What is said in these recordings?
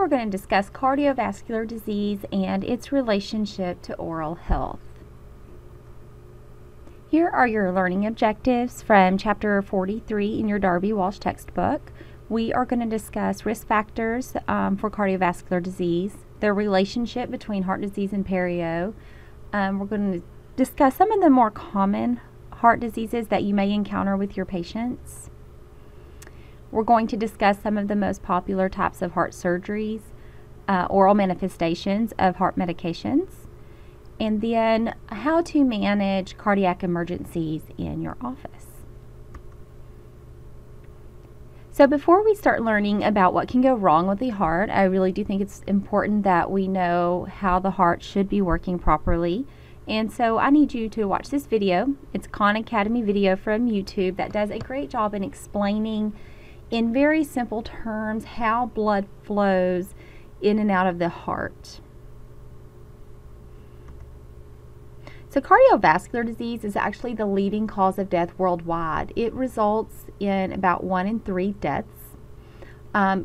we're going to discuss cardiovascular disease and its relationship to oral health. Here are your learning objectives from Chapter 43 in your Darby Walsh textbook. We are going to discuss risk factors for cardiovascular disease, the relationship between heart disease and perio. We're going to discuss some of the more common heart diseases that you may encounter with your patients. We're going to discuss some of the most popular types of heart surgeries, oral manifestations of heart medications, and then how to manage cardiac emergencies in your office. So before we start learning about what can go wrong with the heart, I really do think it's important that we know how the heart should be working properly. And so I need you to watch this video. It's a Khan Academy video from YouTube that does a great job in explaining in very simple terms how blood flows in and out of the heart. So cardiovascular disease is actually the leading cause of death worldwide. It results in about 1 in 3 deaths.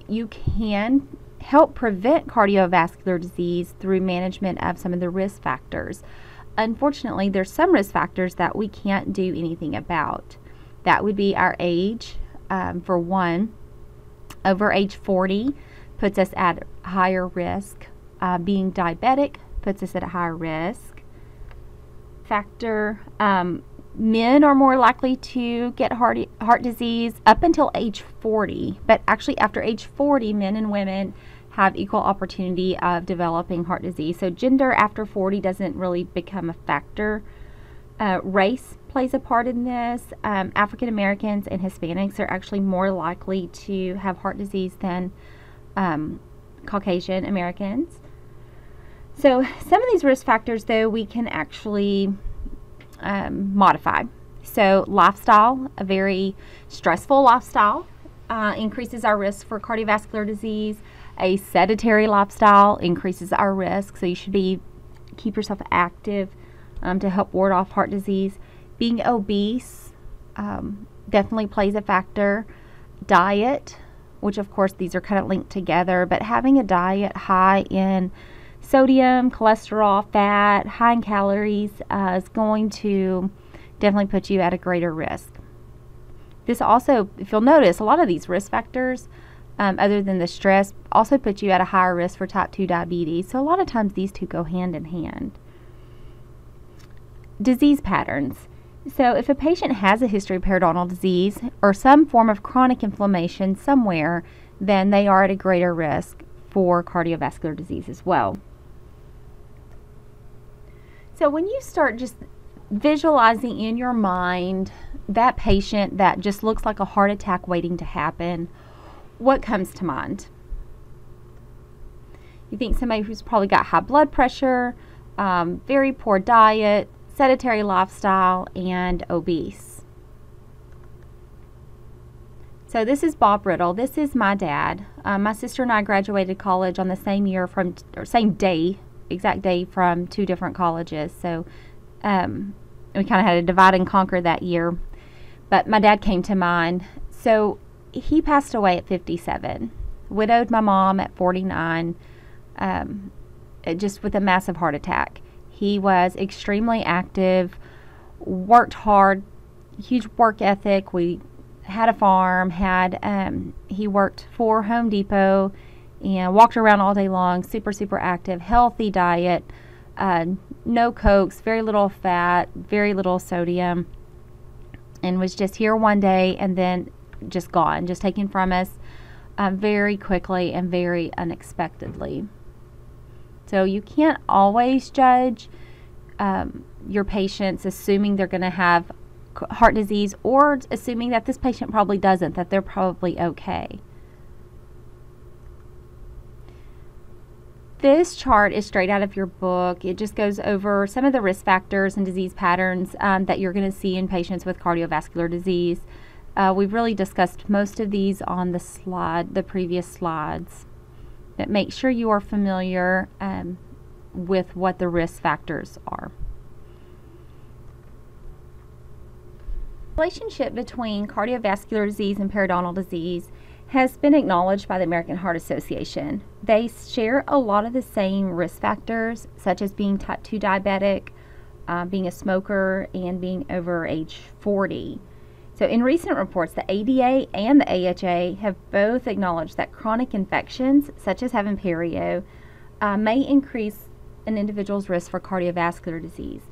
You can help prevent cardiovascular disease through management of some of the risk factors. Unfortunately, there's some risk factors that we can't do anything about. That would be our age. For one, over age 40 puts us at higher risk. Being diabetic puts us at a higher risk. Factor, men are more likely to get heart disease up until age 40, but actually after age 40, men and women have equal opportunity of developing heart disease. So gender after 40 doesn't really become a factor. Race plays a part in this. African Americans and Hispanics are actually more likely to have heart disease than Caucasian Americans. So some of these risk factors, though, we can actually modify. So lifestyle, a very stressful lifestyle, increases our risk for cardiovascular disease. A sedentary lifestyle increases our risk, so you should keep yourself active to help ward off heart disease. Being obese definitely plays a factor. Diet, which of course these are kind of linked together, but having a diet high in sodium, cholesterol, fat, high in calories is going to definitely put you at a greater risk. This also, if you'll notice, a lot of these risk factors, other than the stress, also put you at a higher risk for type 2 diabetes. So a lot of times these two go hand in hand. Disease patterns. So if a patient has a history of periodontal disease or some form of chronic inflammation somewhere, then they are at a greater risk for cardiovascular disease as well. So when you start just visualizing in your mind that patient that just looks like a heart attack waiting to happen, what comes to mind? You think somebody who's probably got high blood pressure, very poor diet, sedentary lifestyle, and obese. So this is Bob Riddle. This is my dad. My sister and I graduated college on the same year same day, exact day, from 2 different colleges. So we kind of had to divide and conquer that year. But my dad came to mind. So he passed away at 57. Widowed my mom at 49, just with a massive heart attack. He was extremely active, worked hard, huge work ethic. We had a farm, he worked for Home Depot and walked around all day long, super active, healthy diet, no Cokes, very little fat, very little sodium, and was just here one day and then just gone, just taken from us very quickly and very unexpectedly. So you can't always judge your patients assuming they're going to have heart disease or assuming that this patient probably doesn't, that they're probably okay. This chart is straight out of your book. It just goes over some of the risk factors and disease patterns that you're going to see in patients with cardiovascular disease. We've really discussed most of these on the previous slides. But make sure you are familiar with what the risk factors are. The relationship between cardiovascular disease and periodontal disease has been acknowledged by the American Heart Association. They share a lot of the same risk factors, such as being type 2 diabetic, being a smoker, and being over age 40. So in recent reports, the ADA and the AHA have both acknowledged that chronic infections, such as having perio, may increase an individual's risk for cardiovascular disease.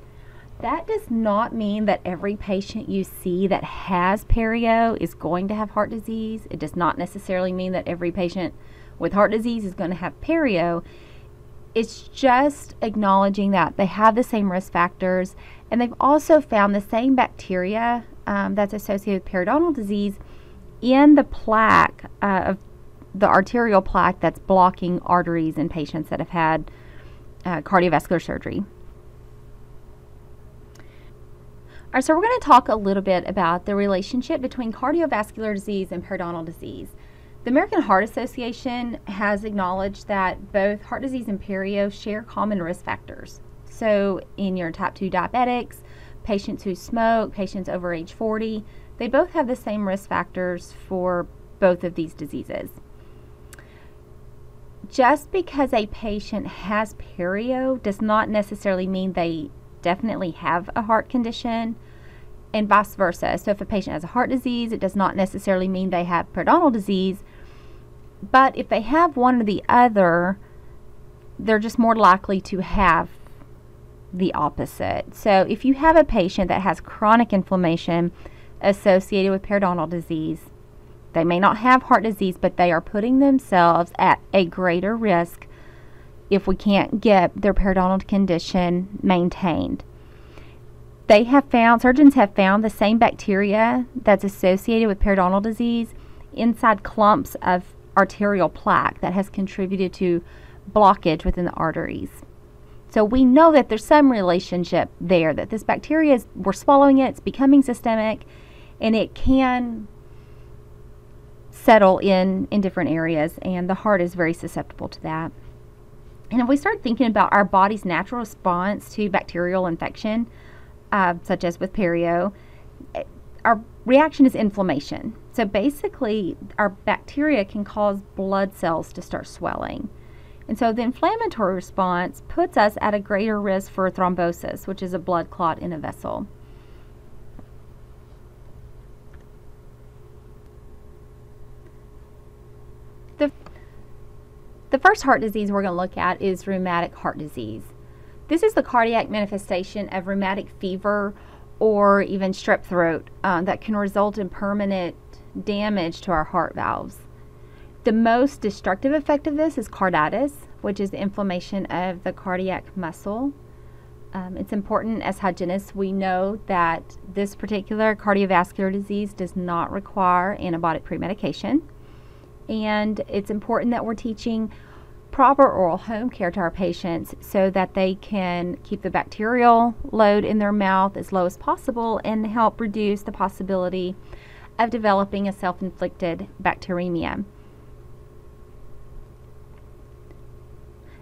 That does not mean that every patient you see that has perio is going to have heart disease. It does not necessarily mean that every patient with heart disease is going to have perio. It's just acknowledging that they have the same risk factors, and they've also found the same bacteria that's associated with periodontal disease in the plaque of the arterial plaque that's blocking arteries in patients that have had cardiovascular surgery. All right, so we're going to talk a little bit about the relationship between cardiovascular disease and periodontal disease. The American Heart Association has acknowledged that both heart disease and perio share common risk factors. So in your type 2 diabetics, patients who smoke, patients over age 40, they both have the same risk factors for both of these diseases. Just because a patient has perio does not necessarily mean they definitely have a heart condition, and vice versa. So if a patient has a heart disease, it does not necessarily mean they have periodontal disease, but if they have one or the other, they're just more likely to have the opposite. So if you have a patient that has chronic inflammation associated with periodontal disease, they may not have heart disease, but they are putting themselves at a greater risk if we can't get their periodontal condition maintained. Surgeons have found the same bacteria that's associated with periodontal disease inside clumps of arterial plaque that has contributed to blockage within the arteries. So we know that there's some relationship there, that this bacteria, we're swallowing it, it's becoming systemic, and it can settle in different areas, and the heart is very susceptible to that. And if we start thinking about our body's natural response to bacterial infection, such as with perio, our reaction is inflammation. So basically, our bacteria can cause blood cells to start swelling. And so the inflammatory response puts us at a greater risk for thrombosis, which is a blood clot in a vessel. The first heart disease we're going to look at is rheumatic heart disease. This is the cardiac manifestation of rheumatic fever or even strep throat that can result in permanent damage to our heart valves. The most destructive effect of this is carditis, which is the inflammation of the cardiac muscle. It's important as hygienists we know that this particular cardiovascular disease does not require antibiotic pre-medication. And it's important that we're teaching proper oral home care to our patients so that they can keep the bacterial load in their mouth as low as possible and help reduce the possibility of developing a self-inflicted bacteremia.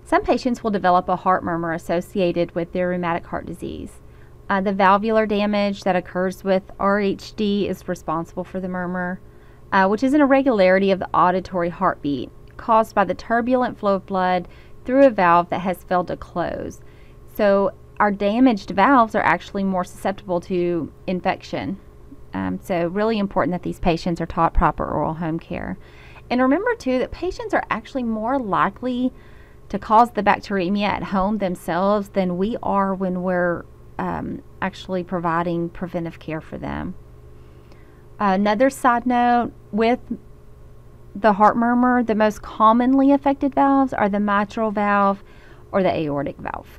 Some patients will develop a heart murmur associated with their rheumatic heart disease. The valvular damage that occurs with RHD is responsible for the murmur, which is an irregularity of the auditory heartbeat caused by the turbulent flow of blood through a valve that has failed to close. So our damaged valves are actually more susceptible to infection. So really important that these patients are taught proper oral home care. And remember too that patients are actually more likely to cause the bacteremia at home themselves than we are when we're actually providing preventive care for them. Another side note, with the heart murmur, the most commonly affected valves are the mitral valve or the aortic valve.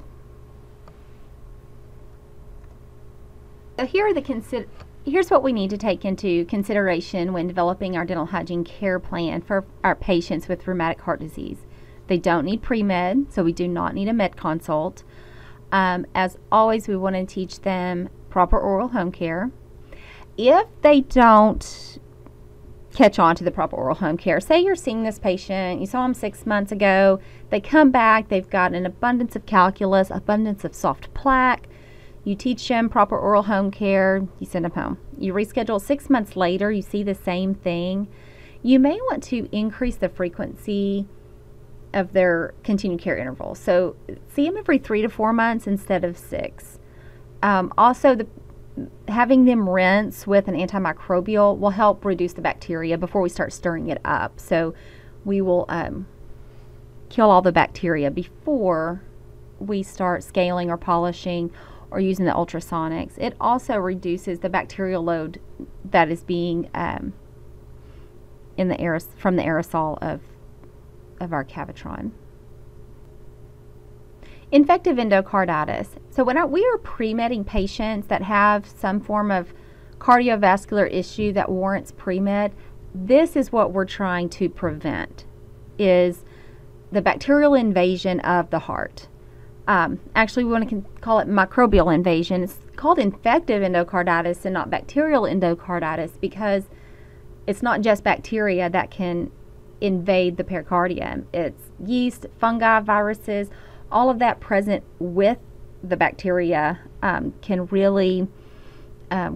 So here's what we need to take into consideration when developing our dental hygiene care plan for our patients with rheumatic heart disease. They don't need pre-med, so we do not need a med consult. As always, we want to teach them proper oral home care. If they don't catch on to the proper oral home care, say you're seeing this patient, you saw them 6 months ago, they come back, they've got an abundance of calculus, abundance of soft plaque, you teach them proper oral home care, you send them home. You reschedule 6 months later, you see the same thing. you may want to increase the frequency of their continued care interval. So see them every 3 to 4 months instead of 6. Also, having them rinse with an antimicrobial will help reduce the bacteria before we start stirring it up. So we will kill all the bacteria before we start scaling or polishing or using the ultrasonics. It also reduces the bacterial load that is being in the air from the aerosol of our Cavitron. Infective endocarditis. So when we are pre-medding patients that have some form of cardiovascular issue that warrants pre-med, this is what we're trying to prevent, is the bacterial invasion of the heart. Actually, we want to call it microbial invasion. It's called infective endocarditis and not bacterial endocarditis because it's not just bacteria that can invade the pericardium. It's yeast, fungi, viruses, all of that present with the bacteria can really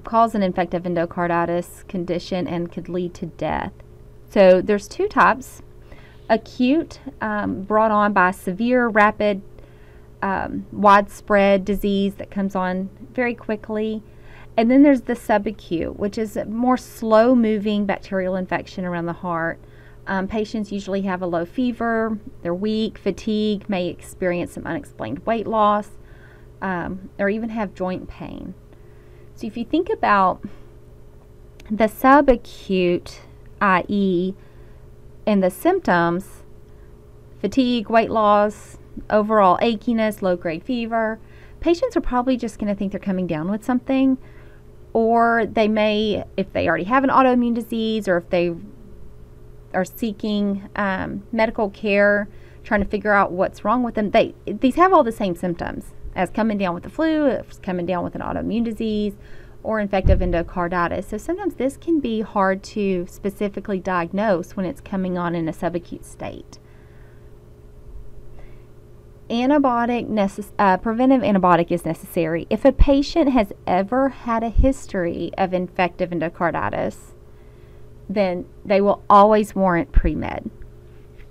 cause an infective endocarditis condition and could lead to death. So there's 2 types. Acute, brought on by severe, rapid, widespread disease that comes on very quickly. And then there's the subacute, which is a more slow-moving bacterial infection around the heart. Patients usually have a low fever, they're weak, fatigue, may experience some unexplained weight loss, or even have joint pain. So if you think about the subacute, i.e., and the symptoms, fatigue, weight loss, overall achiness, low-grade fever, patients are probably just going to think they're coming down with something, or they may, if they already have an autoimmune disease, or if they are seeking medical care, trying to figure out what's wrong with them. These have all the same symptoms as coming down with the flu, as coming down with an autoimmune disease, or infective endocarditis. So sometimes this can be hard to specifically diagnose when it's coming on in a subacute state. Preventive antibiotic is necessary. If a patient has ever had a history of infective endocarditis, then they will always warrant pre-med.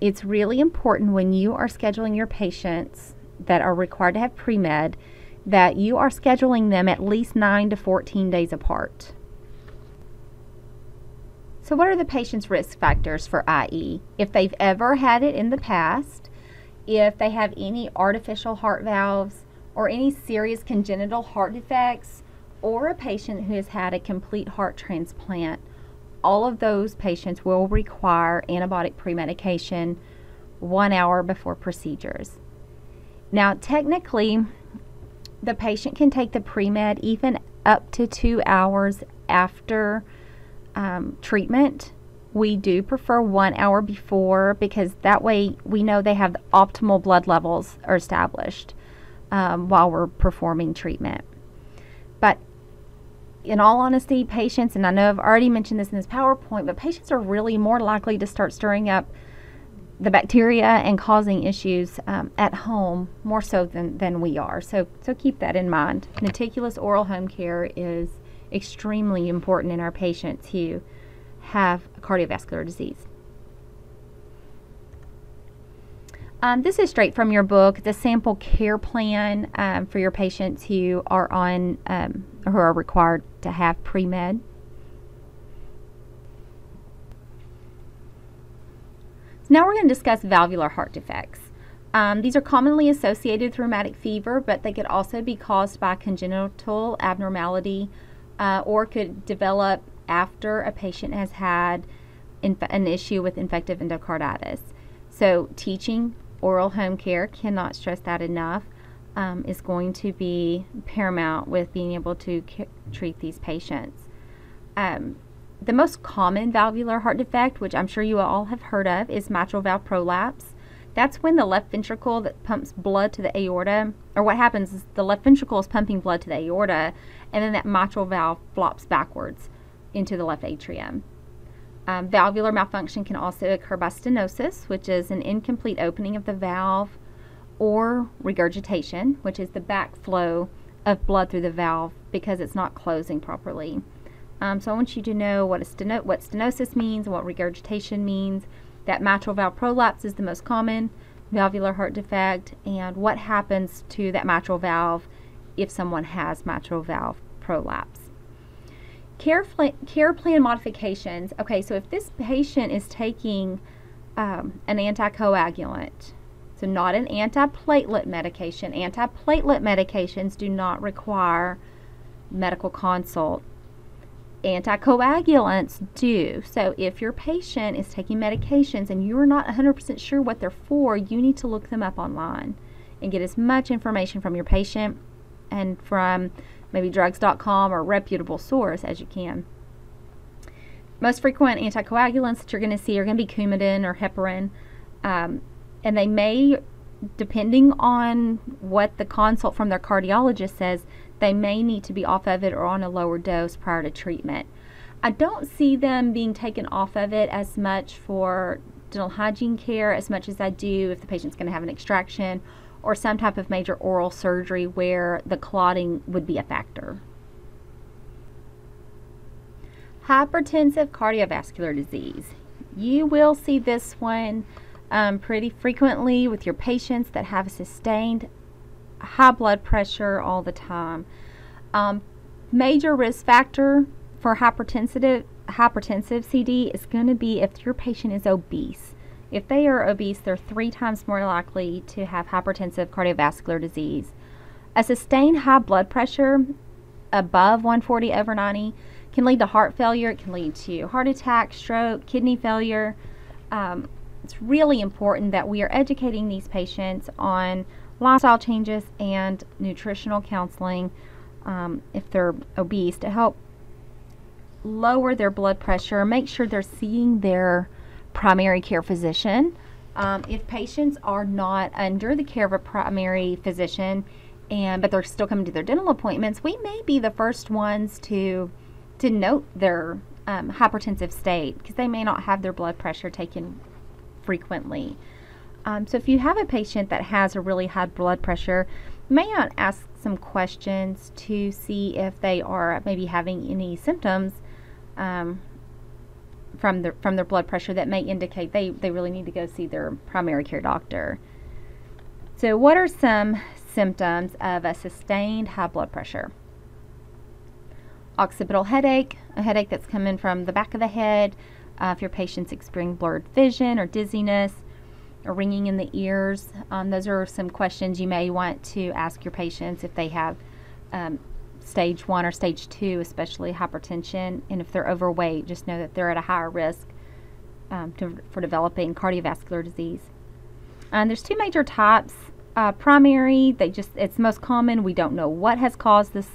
It's really important when you are scheduling your patients that are required to have pre-med that you are scheduling them at least 9 to 14 days apart. So what are the patient's risk factors for IE? If they've ever had it in the past, if they have any artificial heart valves or any serious congenital heart defects, or a patient who has had a complete heart transplant, all of those patients will require antibiotic pre-medication 1 hour before procedures. Now, technically, the patient can take the pre-med even up to 2 hours after treatment. We do prefer 1 hour before because that way we know they have the optimal blood levels are established while we're performing treatment. But in all honesty, patients, and I know I've already mentioned this in this PowerPoint, but patients are really more likely to start stirring up the bacteria and causing issues at home more so than we are. So keep that in mind. Meticulous oral home care is extremely important in our patients who have cardiovascular disease. This is straight from your book, the sample care plan for your patients who are on who are required to have pre-med. So now we're going to discuss valvular heart defects. These are commonly associated with rheumatic fever, but they could also be caused by congenital abnormality or could develop after a patient has had an issue with infective endocarditis. So teaching oral home care, cannot stress that enough, is going to be paramount with being able to treat these patients. The most common valvular heart defect, which I'm sure you all have heard of, is mitral valve prolapse. That's when the left ventricle that pumps blood to the aorta, or what happens is the left ventricle is pumping blood to the aorta, and then that mitral valve flops backwards into the left atrium. Valvular malfunction can also occur by stenosis, which is an incomplete opening of the valve, or regurgitation, which is the backflow of blood through the valve because it's not closing properly. So I want you to know what stenosis means and what regurgitation means, that mitral valve prolapse is the most common valvular heart defect, and what happens to that mitral valve if someone has mitral valve prolapse. Care plan modifications. Okay, so if this patient is taking an anticoagulant, so not an antiplatelet medication. Antiplatelet medications do not require medical consult. Anticoagulants do. So if your patient is taking medications and you're not 100% sure what they're for, you need to look them up online and get as much information from your patient and from maybe drugs.com or a reputable source as you can. Most frequent anticoagulants that you're going to see are going to be Coumadin or heparin. And they may, depending on what the consult from their cardiologist says, they may need to be off of it or on a lower dose prior to treatment. I don't see them being taken off of it as much for dental hygiene care as much as I do if the patient's going to have an extraction or some type of major oral surgery where the clotting would be a factor. Hypertensive cardiovascular disease. You will see this one pretty frequently with your patients that have sustained high blood pressure all the time. Major risk factor for hypertensive CD is going to be if your patient is obese. If they are obese, they're 3 times more likely to have hypertensive cardiovascular disease. A sustained high blood pressure above 140/90 can lead to heart failure. It can lead to heart attack, stroke, kidney failure. It's really important that we are educating these patients on lifestyle changes and nutritional counseling if they're obese to help lower their blood pressure, make sure they're seeing their primary care physician. If patients are not under the care of a primary physician but they're still coming to their dental appointments, we may be the first ones to note their hypertensive state because they may not have their blood pressure taken frequently. So if you have a patient that has a really high blood pressure, you may want to ask some questions to see if they are maybe having any symptoms from their blood pressure that may indicate they really need to go see their primary care doctor. So what are some symptoms of a sustained high blood pressure? Occipital headache, a headache that's coming from the back of the head. If your patient's experiencing blurred vision or dizziness or ringing in the ears, those are some questions you may want to ask your patients if they have stage 1 or stage 2, especially hypertension. And if they're overweight, just know that they're at a higher risk for developing cardiovascular disease. There's 2 major types. Primary, it's most common. We don't know what has caused this,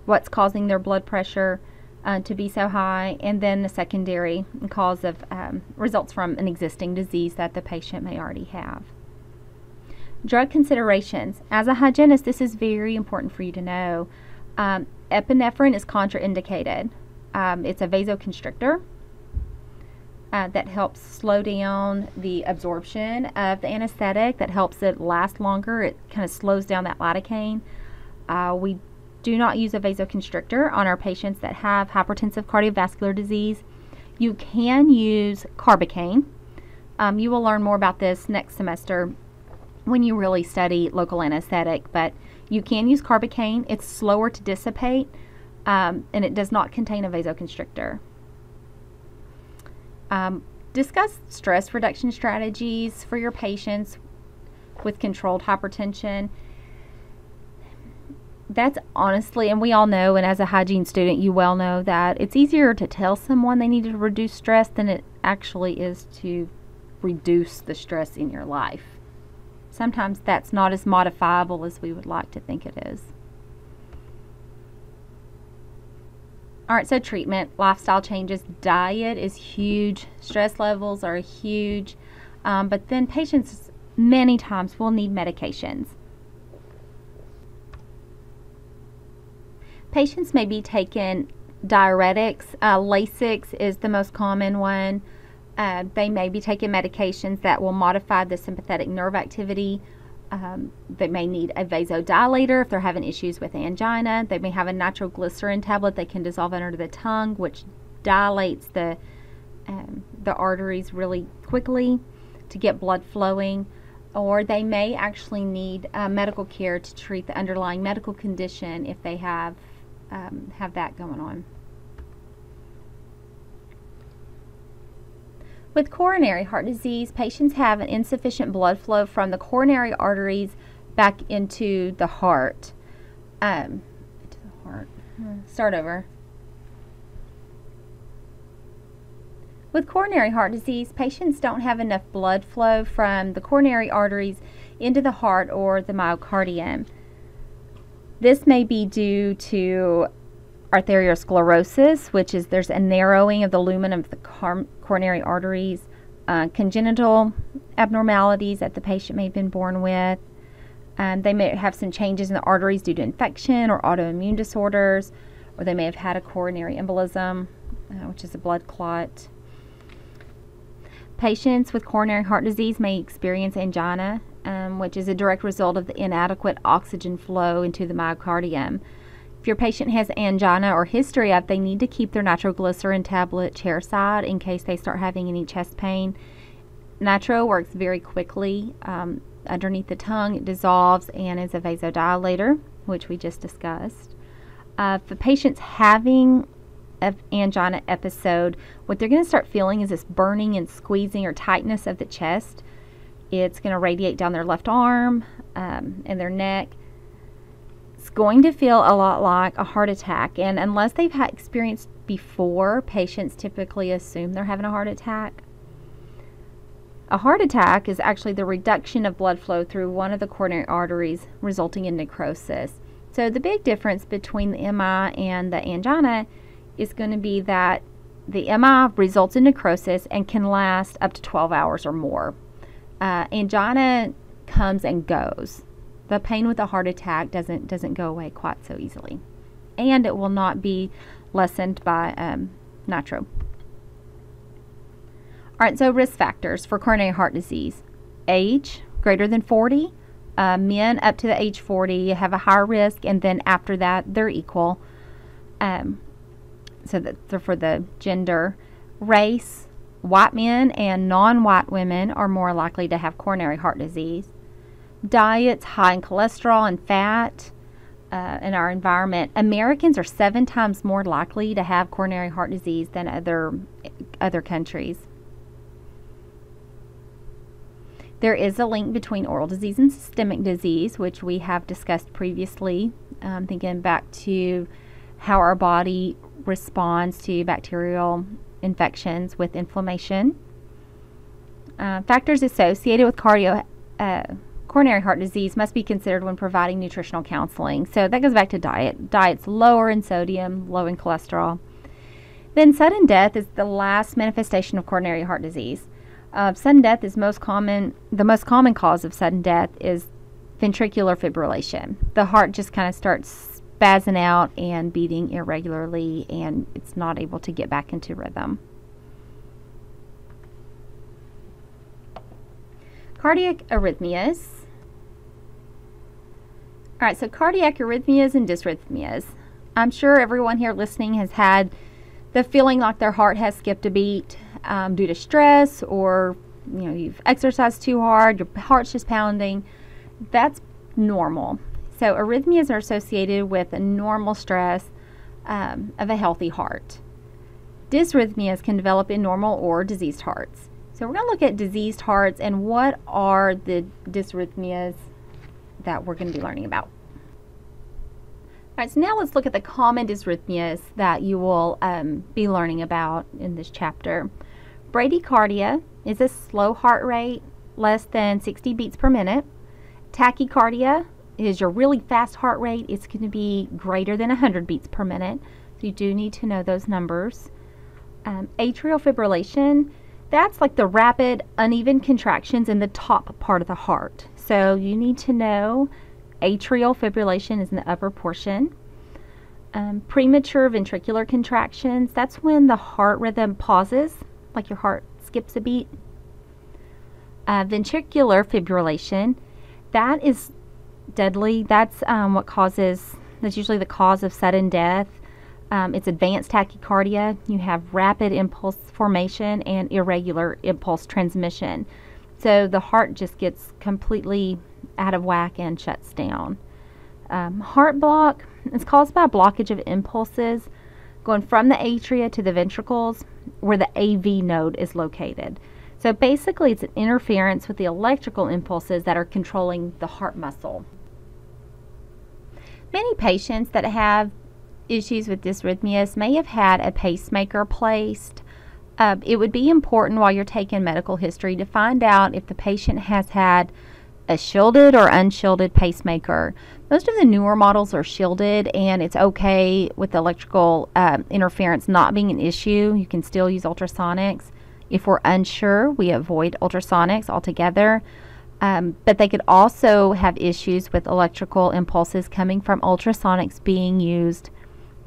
what's causing their blood pressure to be so high, and then the secondary cause of results from an existing disease that the patient may already have. Drug considerations. As a hygienist, this is very important for you to know. Epinephrine is contraindicated. It's a vasoconstrictor that helps slow down the absorption of the anesthetic, that helps it last longer. It kind of slows down that lidocaine. We do not use a vasoconstrictor on our patients that have hypertensive cardiovascular disease. You can use carbocaine. You will learn more about this next semester when you really study local anesthetic, but you can use carbocaine. It's slower to dissipate, and it does not contain a vasoconstrictor. Discuss stress reduction strategies for your patients with controlled hypertension. That's honestly, and we all know, and as a hygiene student, you well know that it's easier to tell someone they need to reduce stress than it actually is to reduce the stress in your life. Sometimes that's not as modifiable as we would like to think it is. All right, so treatment, lifestyle changes, diet is huge, stress levels are huge, but then patients many times will need medications. Patients may be taking diuretics. Lasix is the most common one. They may be taking medications that will modify the sympathetic nerve activity They may need a vasodilator if they're having issues with angina. They may have a nitroglycerin tablet that can dissolve under the tongue, which dilates the arteries really quickly to get blood flowing. Or they may actually need medical care to treat the underlying medical condition if they have that going on. With coronary heart disease, patients have an insufficient blood flow from the coronary arteries back into the heart. Start over. With coronary heart disease, patients don't have enough blood flow from the coronary arteries into the heart or the myocardium. This may be due to arteriosclerosis, which is there's a narrowing of the lumen of the coronary arteries, congenital abnormalities that the patient may have been born with. They may have some changes in the arteries due to infection or autoimmune disorders, or they may have had a coronary embolism, which is a blood clot. Patients with coronary heart disease may experience angina, which is a direct result of the inadequate oxygen flow into the myocardium. If your patient has angina or history of, they need to keep their nitroglycerin tablet chairside in case they start having any chest pain. Nitro works very quickly underneath the tongue. It dissolves and is a vasodilator, which we just discussed. If the patient's having an angina episode, what they're going to start feeling is this burning and squeezing or tightness of the chest. It's going to radiate down their left arm and their neck. It's going to feel a lot like a heart attack, and unless they've had experience before, patients typically assume they're having a heart attack. A heart attack is actually the reduction of blood flow through one of the coronary arteries, resulting in necrosis. So the big difference between the MI and the angina is going to be that the MI results in necrosis and can last up to 12 hours or more. Angina comes and goes. The pain with a heart attack doesn't go away quite so easily, and it will not be lessened by nitro. All right, so risk factors for coronary heart disease: age greater than 40. Men up to the age 40 have a higher risk, and then after that they're equal. So that's for the gender. Race: white men and non-white women are more likely to have coronary heart disease. Diets high in cholesterol and fat in our environment. Americans are 7 times more likely to have coronary heart disease than other countries. There is a link between oral disease and systemic disease, which we have discussed previously, thinking back to how our body responds to bacterial infections with inflammation. Factors associated with coronary heart disease must be considered when providing nutritional counseling. So that goes back to diet. Diet's lower in sodium, low in cholesterol. Then sudden death is the last manifestation of coronary heart disease. Sudden death is the most common cause of sudden death is ventricular fibrillation. The heart just kind of starts spazzing out and beating irregularly, and it's not able to get back into rhythm. Cardiac arrhythmias. All right, so cardiac arrhythmias and dysrhythmias. I'm sure everyone here listening has had the feeling like their heart has skipped a beat due to stress, or you've exercised too hard, your heart's just pounding. That's normal. So arrhythmias are associated with a normal stress of a healthy heart. Dysrhythmias can develop in normal or diseased hearts. So we're going to look at diseased hearts and what are the dysrhythmias that we're going to be learning about. All right, so now let's look at the common dysrhythmias that you will be learning about in this chapter. Bradycardia is a slow heart rate, less than 60 beats per minute. Tachycardia is your really fast heart rate. It's going to be greater than 100 beats per minute. So you do need to know those numbers. Atrial fibrillation, that's like the rapid, uneven contractions in the top part of the heart. So you need to know atrial fibrillation is in the upper portion. Premature ventricular contractions, that's when the heart rhythm pauses, like your heart skips a beat. Ventricular fibrillation, that is deadly. That's that's usually the cause of sudden death. It's advanced tachycardia. You have rapid impulse formation and irregular impulse transmission. So the heart just gets completely out of whack and shuts down. Heart block is caused by a blockage of impulses going from the atria to the ventricles where the AV node is located. So basically it's an interference with the electrical impulses that are controlling the heart muscle. Many patients that have issues with dysrhythmias may have had a pacemaker placed. It would be important while you're taking medical history to find out if the patient has had a shielded or unshielded pacemaker. Most of the newer models are shielded, and it's okay with the electrical interference not being an issue. You can still use ultrasonics. If we're unsure, we avoid ultrasonics altogether. But they could also have issues with electrical impulses coming from ultrasonics being used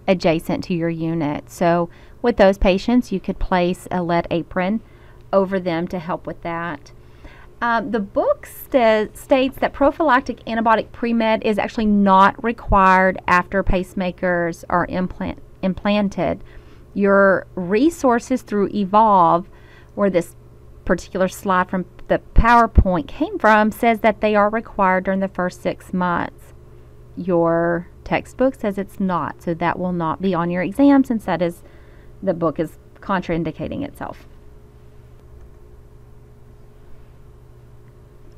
adjacent to your unit. So with those patients, you could place a lead apron over them to help with that. The book states that prophylactic antibiotic pre-med is actually not required after pacemakers are implanted. Your resources through Evolve, where this particular slide from the PowerPoint came from, says that they are required during the first 6 months. Your textbook says it's not, so that will not be on your exam since the book is contraindicating itself.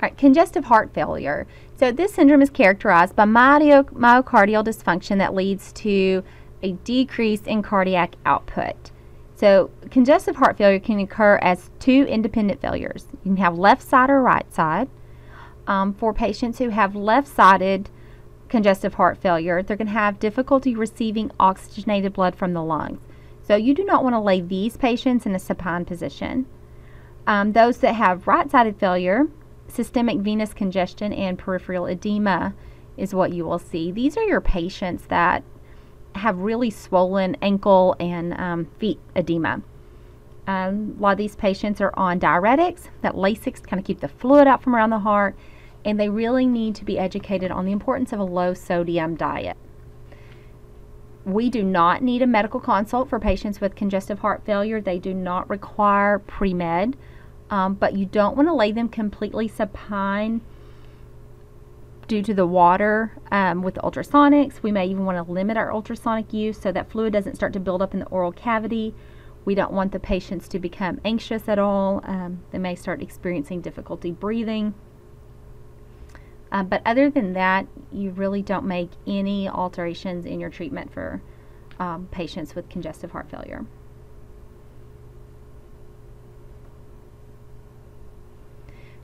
All right, congestive heart failure. So this syndrome is characterized by myocardial dysfunction that leads to a decrease in cardiac output. So congestive heart failure can occur as 2 independent failures. You can have left side or right side. For patients who have left-sided congestive heart failure, they're going to have difficulty receiving oxygenated blood from the lungs. So you do not want to lay these patients in a supine position. Those that have right-sided failure, systemic venous congestion and peripheral edema is what you will see. These are your patients that have really swollen ankle and feet edema. A lot of these patients are on diuretics, that Lasix, kind of keep the fluid out from around the heart, and they really need to be educated on the importance of a low sodium diet. We do not need a medical consult for patients with congestive heart failure. They do not require pre-med, but you don't want to lay them completely supine due to the water with the ultrasonics. We may even want to limit our ultrasonic use so that fluid doesn't start to build up in the oral cavity. We don't want the patients to become anxious at all. They may start experiencing difficulty breathing. But other than that, you really don't make any alterations in your treatment for patients with congestive heart failure.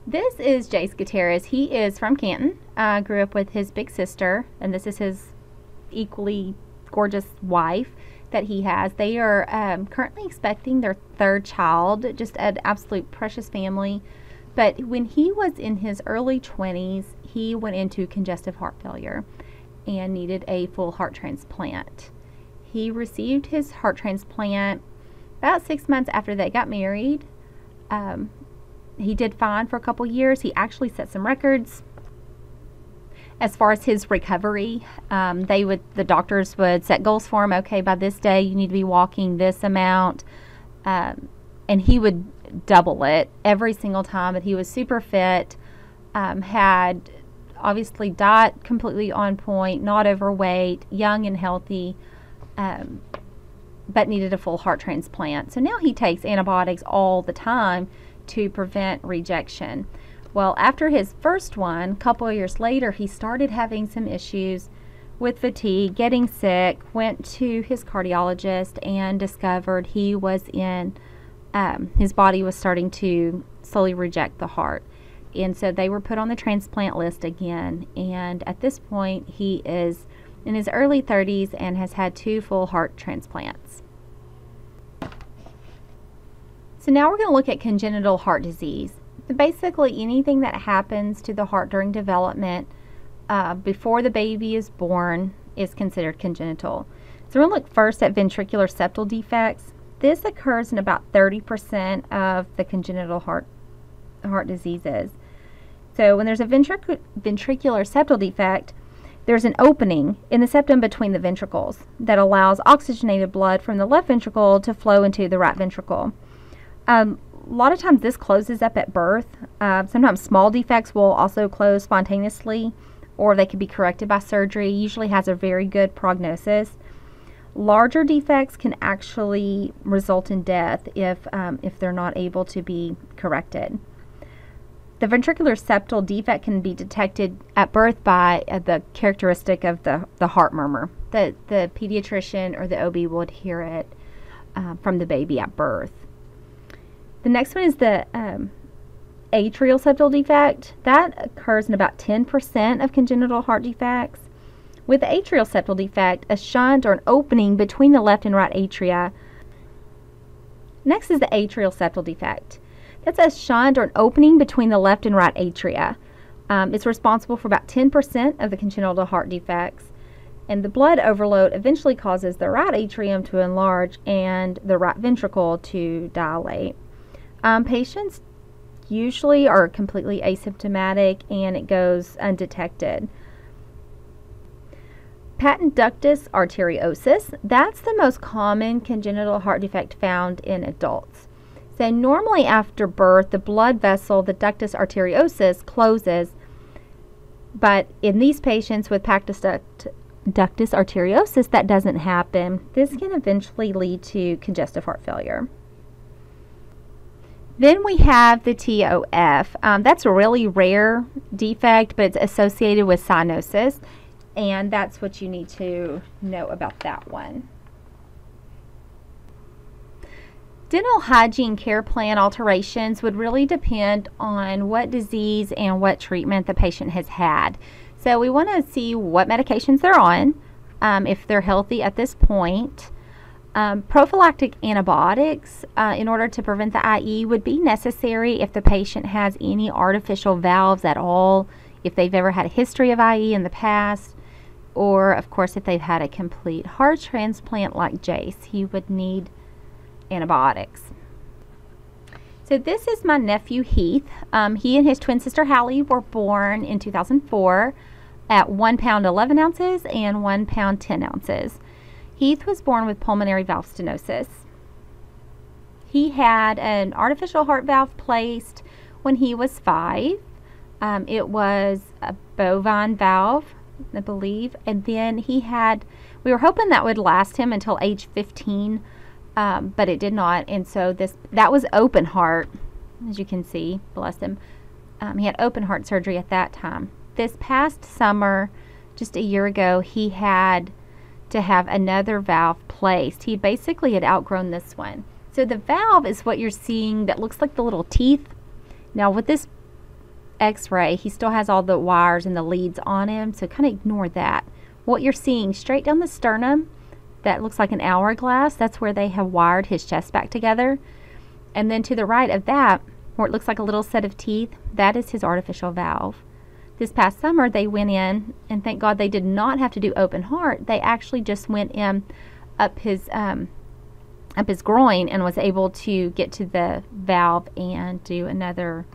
This is Jace Gutierrez. He is from Canton. Grew up with his big sister, and this is his equally gorgeous wife that he has. They are currently expecting their 3rd child, just an absolute precious family. But when he was in his early 20s, he went into congestive heart failure and needed a full heart transplant. He received his heart transplant about 6 months after they got married. He did fine for a couple years. He actually set some records as far as his recovery. The doctors would set goals for him. Okay, by this day you need to be walking this amount, and he would double it every single time. But he was super fit, had obviously diet completely on point, not overweight, young and healthy, but needed a full heart transplant. So now he takes antibiotics all the time to prevent rejection. Well, after his first one, a couple of years later, he started having some issues with fatigue, getting sick, went to his cardiologist and discovered he was his body was starting to slowly reject the heart. And so they were put on the transplant list again. And at this point, he is in his early 30s and has had 2 full heart transplants. So now we're going to look at congenital heart disease. Basically anything that happens to the heart during development before the baby is born is considered congenital. So we're going to look first at ventricular septal defects. This occurs in about 30% of the congenital heart diseases. So when there's a ventricular septal defect, there's an opening in the septum between the ventricles that allows oxygenated blood from the left ventricle to flow into the right ventricle. A lot of times this closes up at birth. Sometimes small defects will also close spontaneously, or they could be corrected by surgery. Usually has a very good prognosis. Larger defects can actually result in death if they're not able to be corrected. The ventricular septal defect can be detected at birth by the characteristic of the heart murmur. The pediatrician or the OB would hear it from the baby at birth. The next one is the atrial septal defect. That occurs in about 10% of congenital heart defects. With the atrial septal defect, a shunt or an opening between the left and right atria. Next is the atrial septal defect. That's a shunt or an opening between the left and right atria. It's responsible for about 10% of the congenital heart defects. And the blood overload eventually causes the right atrium to enlarge and the right ventricle to dilate. Patients usually are completely asymptomatic and it goes undetected. Patent ductus arteriosus, that's the most common congenital heart defect found in adults. So normally after birth, the blood vessel, the ductus arteriosus, closes, but in these patients with ductus arteriosus, that doesn't happen. This can eventually lead to congestive heart failure. Then we have the TOF. That's a really rare defect, but it's associated with cyanosis. And that's what you need to know about that one. Dental hygiene care plan alterations would really depend on what disease and what treatment the patient has had. So we want to see what medications they're on, if they're healthy at this point. Prophylactic antibiotics in order to prevent the IE would be necessary if the patient has any artificial valves at all, if they've ever had a history of IE in the past, or of course if they've had a complete heart transplant like Jace, he would need antibiotics. So this is my nephew Heath. He and his twin sister Hallie were born in 2004 at 1 pound 11 ounces and 1 pound 10 ounces. Heath was born with pulmonary valve stenosis. He had an artificial heart valve placed when he was 5. It was a bovine valve, I believe, and then we were hoping that would last him until age 15, but it did not, and so that was open heart, as you can see, bless him. He had open heart surgery at that time. This past summer, just a year ago, he had to have another valve placed. He basically had outgrown this one. So the valve is what you're seeing that looks like the little teeth. Now with this x-ray, he still has all the wires and the leads on him, so kind of ignore that. What you're seeing straight down the sternum, that looks like an hourglass, that's where they have wired his chest back together. And then to the right of that, where it looks like a little set of teeth, that is his artificial valve. This past summer they went in, and thank God they did not have to do open heart. They actually just went in up his groin and was able to get to the valve and do another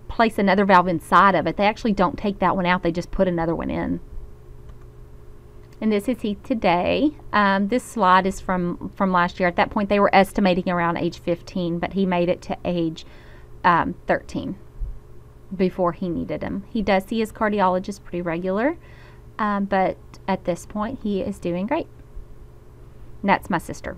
place another valve inside of it. They actually don't take that one out, they just put another one in. And this is Heath today. This slide is from last year. At that point they were estimating around age 15, but he made it to age 13 before he needed him. He does see his cardiologist pretty regular, but at this point he is doing great. And that's my sister.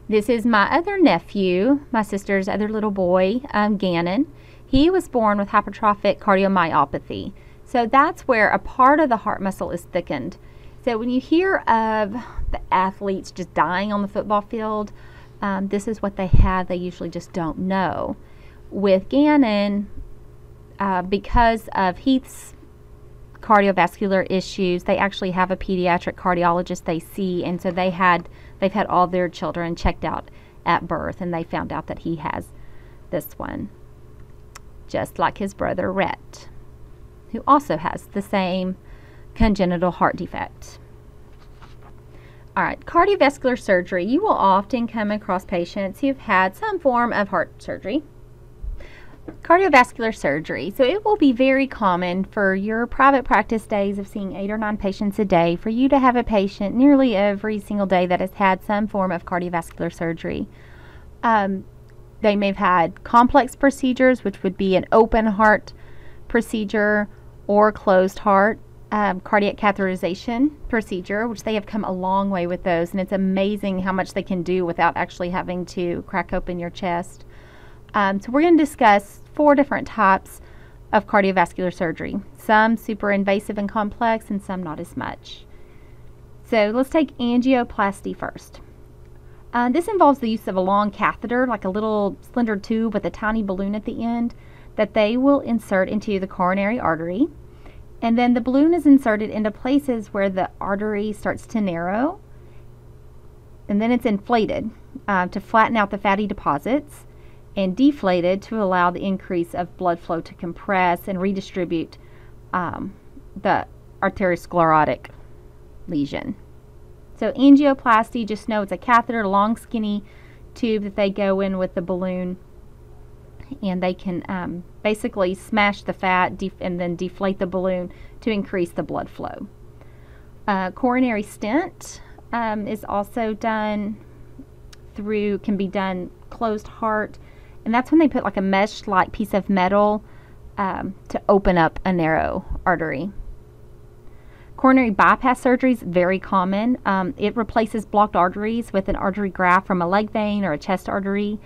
This is my other nephew, my sister's other little boy, Gannon. He was born with hypertrophic cardiomyopathy. So that's where a part of the heart muscle is thickened. So when you hear of the athletes just dying on the football field, this is what they have. They usually just don't know. With Gannon, because of Heath's cardiovascular issues, they actually have a pediatric cardiologist they see, and so they've had all their children checked out at birth, and they found out that he has this one, just like his brother Rhett, who also has the same congenital heart defect. All right, cardiovascular surgery. You will often come across patients who've had some form of heart surgery. Cardiovascular surgery. So it will be very common for your private practice days of seeing 8 or 9 patients a day for you to have a patient nearly every single day that has had some form of cardiovascular surgery. They may have had complex procedures, which would be an open heart procedure or closed heart cardiac catheterization procedure, which they have come a long way with those, and it's amazing how much they can do without actually having to crack open your chest. So we're going to discuss 4 different types of cardiovascular surgery, some super invasive and complex and some not as much. So let's take angioplasty first. This involves the use of a long catheter, like a little slender tube with a tiny balloon at the end, that they will insert into the coronary artery. And then the balloon is inserted into places where the artery starts to narrow. And then it's inflated to flatten out the fatty deposits, and deflated to allow the increase of blood flow to compress and redistribute the arteriosclerotic lesion. So angioplasty, just know it's a catheter, long skinny tube that they go in with the balloon, and they can basically smash the fat and then deflate the balloon to increase the blood flow. Coronary stent is also done can be done closed heart, and that's when they put like a mesh-like piece of metal to open up a narrow artery. Coronary bypass surgery is very common. It replaces blocked arteries with an artery graft from a leg vein or a chest artery,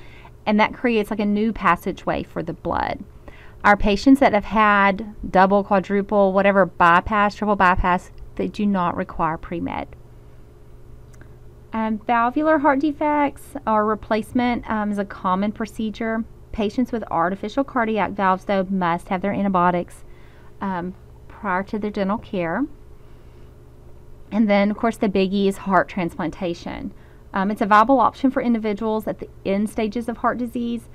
and that creates like a new passageway for the blood. Our patients that have had double, quadruple, whatever bypass, triple bypass, they do not require pre-med. Valvular heart defects or replacement is a common procedure. Patients with artificial cardiac valves, though, must have their antibiotics prior to their dental care. And then, of course, the biggie is heart transplantation. It's a viable option for individuals at the end stages of heart disease,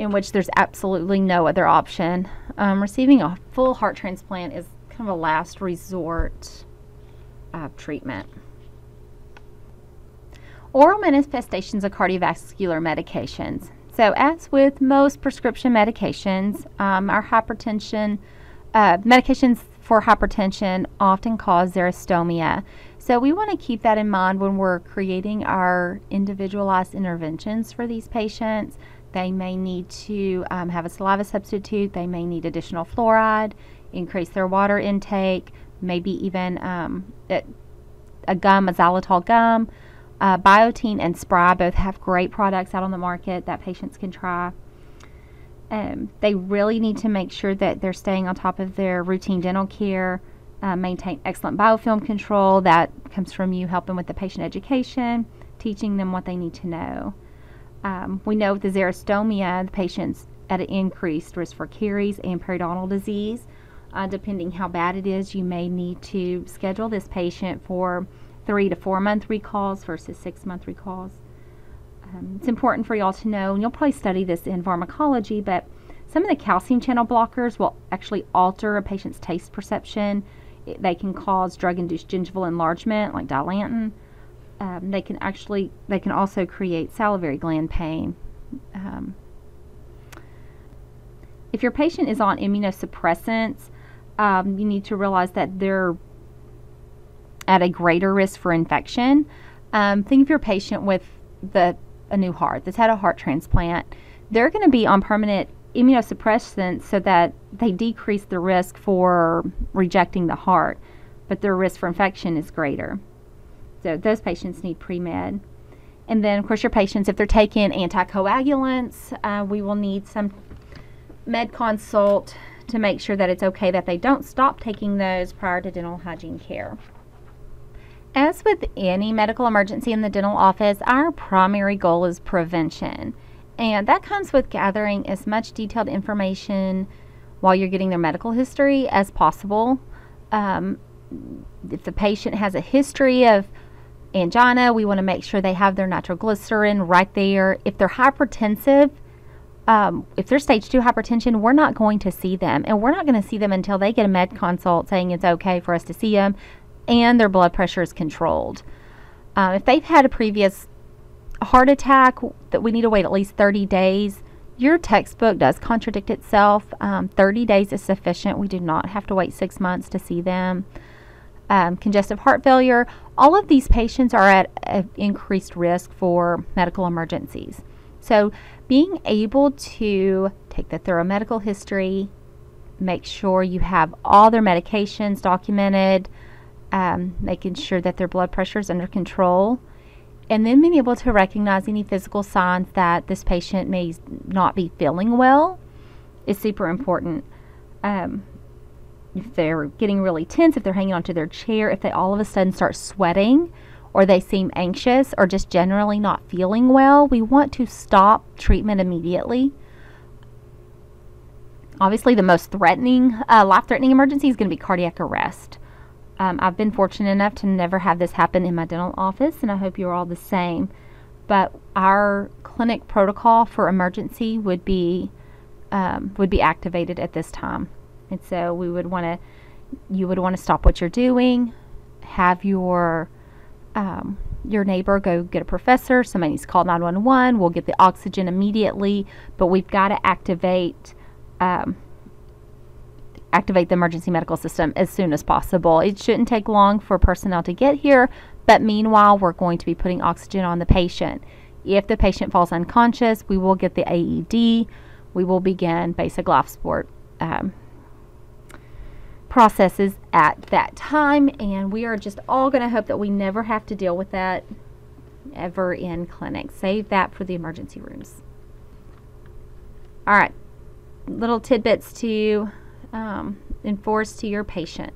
in which there's absolutely no other option. Receiving a full heart transplant is kind of a last resort treatment. Oral manifestations of cardiovascular medications. So as with most prescription medications, our hypertension medications for hypertension often cause xerostomia. So we want to keep that in mind when we're creating our individualized interventions for these patients. They may need to have a saliva substitute. They may need additional fluoride, increase their water intake, maybe even a xylitol gum. Biotine and Spry both have great products out on the market that patients can try. They really need to make sure that they're staying on top of their routine dental care, maintain excellent biofilm control. That comes from you helping with the patient education, teaching them what they need to know. We know with the xerostomia, the patient's at an increased risk for caries and periodontal disease. Depending how bad it is, you may need to schedule this patient for 3 to 4 month recalls versus 6 month recalls. It's important for y'all to know, and you'll probably study this in pharmacology, but some of the calcium channel blockers will actually alter a patient's taste perception. They can cause drug-induced gingival enlargement, like Dilantin. They can also create salivary gland pain. If your patient is on immunosuppressants, you need to realize that they're at a greater risk for infection. Think of your patient with a new heart that's had a heart transplant. They're going to be on permanent immunosuppressants so that they decrease the risk for rejecting the heart, but their risk for infection is greater. So those patients need pre-med. And then, of course, your patients, if they're taking anticoagulants, we will need some med consult to make sure that it's okay that they don't stop taking those prior to dental hygiene care. As with any medical emergency in the dental office, our primary goal is prevention. And that comes with gathering as much detailed information while you're getting their medical history as possible. If the patient has a history of angina, we want to make sure they have their nitroglycerin right there. If they're hypertensive, if they're stage 2 hypertension, we're not going to see them. And we're not going to see them until they get a med consult saying it's okay for us to see them and their blood pressure is controlled. If they've had a previous heart attack, that we need to wait at least 30 days Your textbook does contradict itself. 30 days is sufficient. We do not have to wait 6 months to see them. Congestive heart failure, all of these patients are at an increased risk for medical emergencies. So being able to take the thorough medical history, make sure you have all their medications documented, making sure that their blood pressure is under control, and then being able to recognize any physical signs that this patient may not be feeling well is super important. If they're getting really tense, if they're hanging onto their chair, if they all of a sudden start sweating, or they seem anxious, or just generally not feeling well, we want to stop treatment immediately. Obviously, the most threatening, life-threatening emergency is going to be cardiac arrest. I've been fortunate enough to never have this happen in my dental office, and I hope you're all the same. But our clinic protocol for emergency would be activated at this time. And so you would want to stop what you're doing, have your neighbor go get a professor. Somebody needs to call 911. We'll get the oxygen immediately, but we've got to activate the emergency medical system as soon as possible. It shouldn't take long for personnel to get here, but meanwhile, we're going to be putting oxygen on the patient. If the patient falls unconscious, we will get the AED. We will begin basic life support processes at that time, and we are just all going to hope that we never have to deal with that ever in clinic. Save that for the emergency rooms. All right, little tidbits to enforce to your patient.